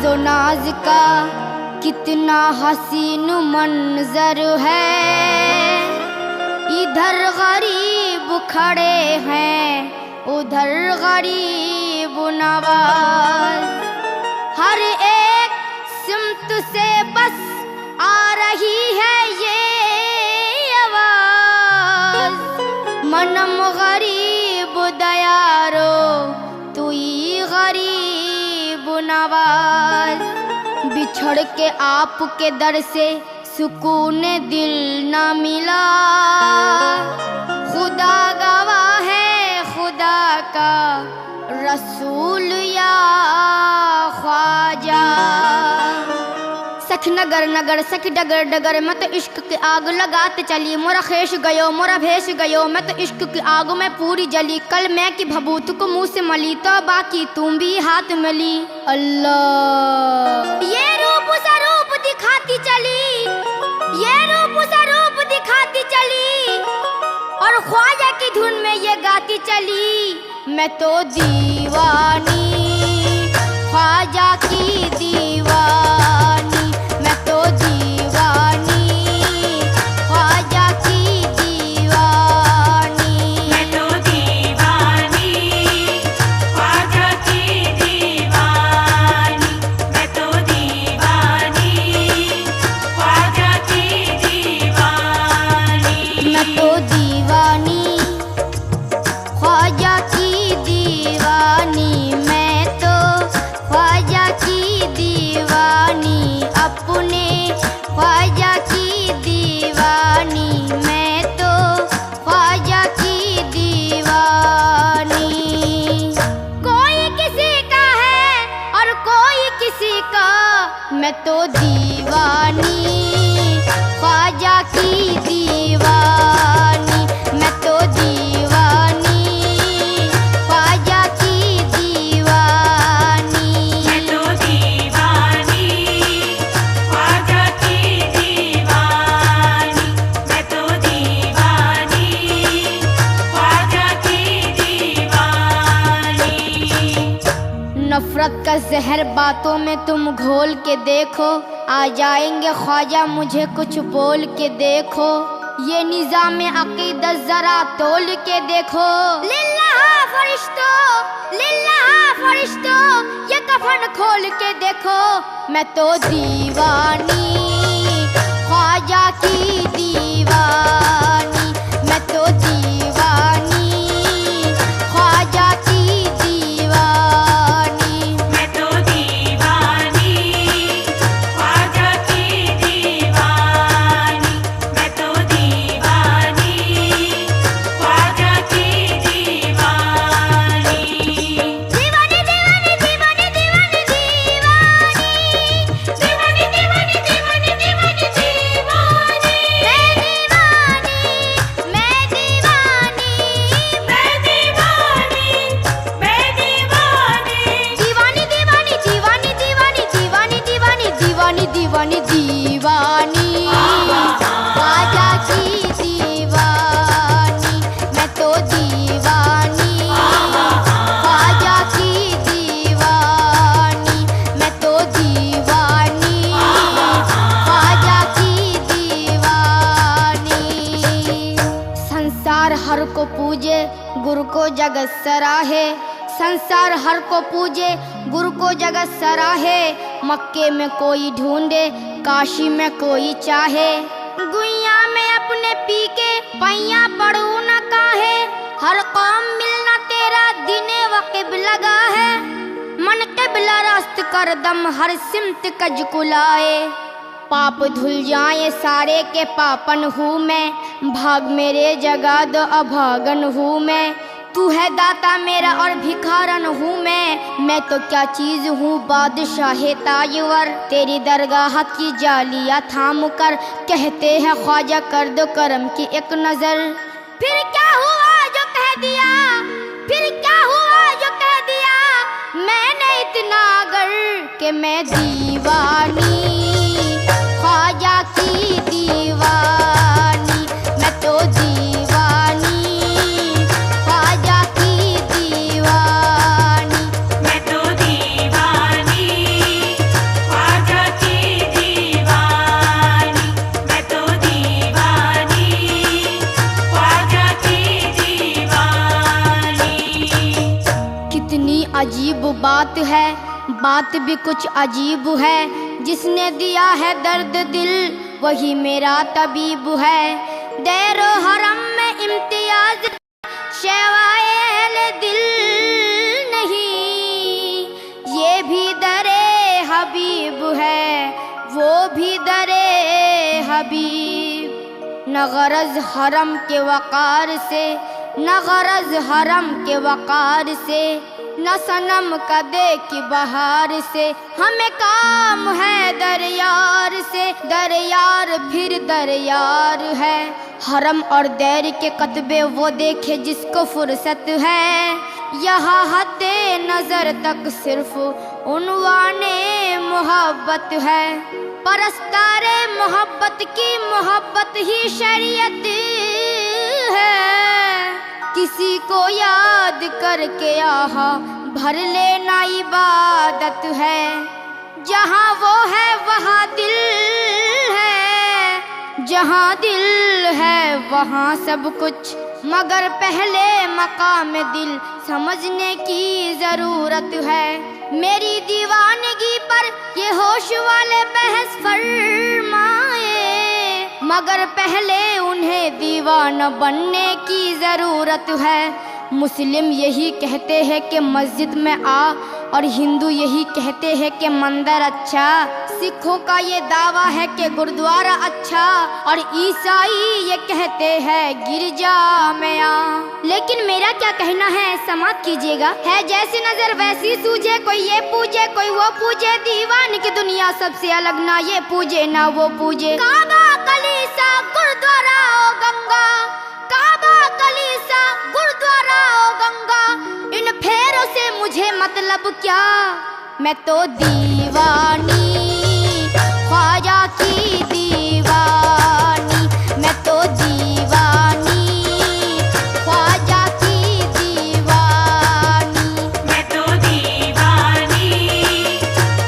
नाजो नाज का कितना हसीन मंजर है। इधर गरीब खड़े हैं, उधर गरीब नवाज। हर एक सिमत से बस आ रही है ये आवाज, मनम गरीब दयारो तू ही गरीब नवाज। बिछड़ के आपके दर से सुकून दिल न मिला, खुदा गवाह है खुदा का रसूल या ख्वाजा। सख नगर नगर सख डगर डगर, मैं तो इश्क की आग लगाते चली। मोरा खेश गयो मोरा भेष गयो, मैं तो इश्क की आग में पूरी जली। कल मैं की भभूत को मुंह से मली, तो बाकी तुम भी हाथ मिली। अल्लाह ये रूप स्वरूप दिखाती चली, ये रूप स्वरूप दिखाती चली, और ख्वाजा की धुन में ये गाती चली। मैं तो दीवानी ख्वाजा की दीवानी, मैं तो दीवानी ख्वाजा की दीवानी। मैं तो दीवानी ख्वाजा की दीवानी, मैं तो दीवानी ख्वाजा की दीवानी। मैं तो दीवानी ख्वाजा की दीवानी, मैं तो ख्वाजा की दीवानी, अपने ख्वाजा की दीवानी, मैं तो ख्वाजा की दीवानी। कोई किसी का है और कोई किसी का, मैं तो दीवानी ख्वाजा की दीवानी, मैं तो दीवानी ख्वाजा की दीवानी। मैं तो दीवानी ख्वाजा की दीवानी, मैं तो दीवानी ख्वाजा की दीवानी। नफरत का जहर बातों में तुम घोल के देखो, आ जाएंगे ख्वाजा मुझे कुछ बोल के देखो। ये निज़ाम अक़ीदत जरा तोल के देखो। लिल्लाह फरिश्तों लिल्लाह फरिश्तों, ये कफन खोल के देखो। मैं तो दीवानी ख्वाजा की दीवानी, मैं तो दीवानी ख्वाजा की दीवानी। मैं तो दीवानी ख्वाजा की दीवानी, मैं तो दीवानी ख्वाजा की दीवानी। दीवानी दीवानी दीवानी दीवानी दीवानी, दीवानी दीवानी दीवानी दीवानी दीवानी। मैं दीवानी मैं दीवानी मैं दीवानी। दीवानी दीवानी दीवानी दीवानी दीवानी दीवानी दीवानी दीवानी दीवानी ख्वाजा की दीवानी। मैं तो दीवानी ख्वाजा की दीवानी, मैं तो दीवानी ख्वाजा की दीवानी। संसार हर को पूजे गुरु को जगत सराहे, संसार हर को पूजे गुरु को जगत सराहे। मक्के में कोई ढूंढे काशी में कोई चाहे, गुइया में अपने पी के पैया पड़ू न काहे। हर कौम मिलना तेरा दिने वक़िब लगा है, मन क़िबला रास्त कर दम हर सिमत कज कुलाए। पाप धुल जाए सारे के पापन हूँ मैं, भाग मेरे जगा दो अभागन हूँ मैं। तू है दाता मेरा और भिखारन हूँ मैं तो क्या चीज हूँ बादशाह ताजवर। तेरी दरगाह की जालियाँ थाम कर कहते हैं ख्वाजा कर दो करम की एक नजर। फिर क्या हुआ जो कह दिया, फिर क्या हुआ जो कह दिया मैंने इतना अगर कि मैं दीवानी ख्वाजा की दीवानी, मैं तो दीवानी ख्वाजा की दीवानी, मैं तो दीवानी कितनी अजीब बात है, बात भी कुछ अजीब है। जिसने दिया है दर्द दिल वही मेरा तबीब है। दैरो हरम में इम्तियाज शेवाए अहले दिल नहीं, ये भी दरे हबीब है, वो भी दरे हबीब। न गरज हरम के वकार से, न गरज हरम के वकार से, न सनम कदे की बहार से। हमें काम है दरयार से, दरयार फिर दरयार है। हरम और दैर के कतबे वो देखे जिसको फुर्सत है। यहाँ हद्दे नजर तक सिर्फ उन्वाने मोहब्बत है। परस्तारे मोहब्बत की मोहब्बत ही शरीयत है। किसी को याद करके आहा भर लेना इबादत है। जहाँ वो है वहाँ दिल है, जहाँ दिल है वहाँ सब कुछ। मगर पहले मकाम दिल समझने की जरूरत है। मेरी दीवानगी पर ये होश वाले बहस फरमाए, मगर पहले उन्हें दीवाना बनने की जरूरत है। मुस्लिम यही कहते हैं कि मस्जिद में आ, और हिंदू यही कहते हैं कि मंदिर अच्छा। सिखों का ये दावा है कि गुरुद्वारा अच्छा, और ईसाई ये कहते हैं गिरजा में आ। लेकिन मेरा क्या कहना है समाप्त कीजिएगा। है जैसी नजर वैसी सूझे, कोई ये पूजे कोई वो पूजे। दीवान की दुनिया सबसे अलग, ना ये पूजे ना वो पूजे। काबा कलीसा गुरुद्वारा ओ गंगा, काबा कलीसा गुरुद्वारा ओ गंगा। इन फेरों से मुझे मतलब क्या, मैं तो दीवानी ख्वाजा की दीवानी। मैं तो दीवानी ख्वाजा की दीवानी। मैं तो दीवानी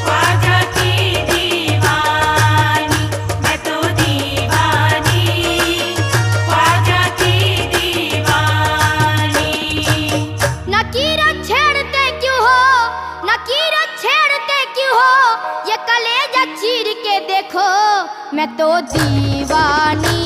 ख्वाजा की दीवानी। मैं तो दीवानी ख्वाजा की दीवानी। नकीरत छेड़ते क्यों हो, नकीरत छेड़ते क्यों हो। ये कलेजा चीर के देखो, मैं तो दीवानी